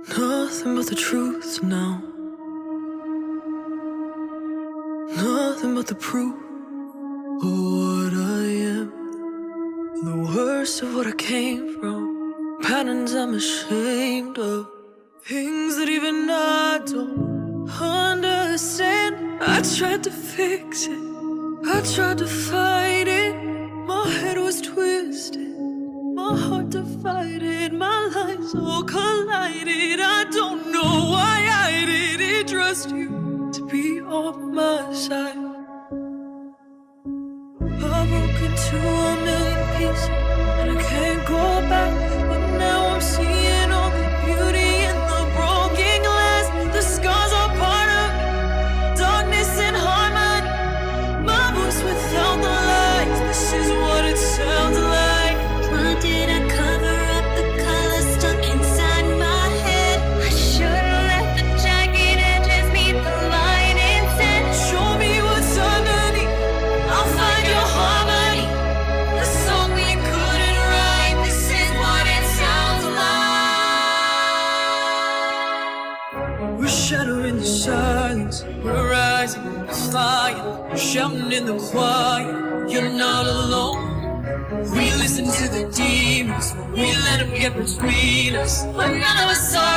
Nothing but the truth now. Nothing but the proof of what I am. The worst of what I came from. Patterns I'm ashamed of. Things that even I don't understand. I tried to fix it, I tried to fight it. My head was twisted, my heart divided. My lives all collided. I don't know why I didn't trust you to be on my side. I broke into a million pieces and I can't go back. But now I'm seeing all the beauty in the broken glass. The scars are part of darkness and harmony. My voice without the lights. This is what it sounds like. Why did I cover up the color stuck inside my head? I should've let the jagged edges meet the light instead. Show me what's underneath, I'll find your harmony. The song we couldn't write. This is what it sounds like. we're shattering the silence. We're rising in the fire, shouting in the choir. You're not alone. We listen to the demons, we let them get between us. But none of us are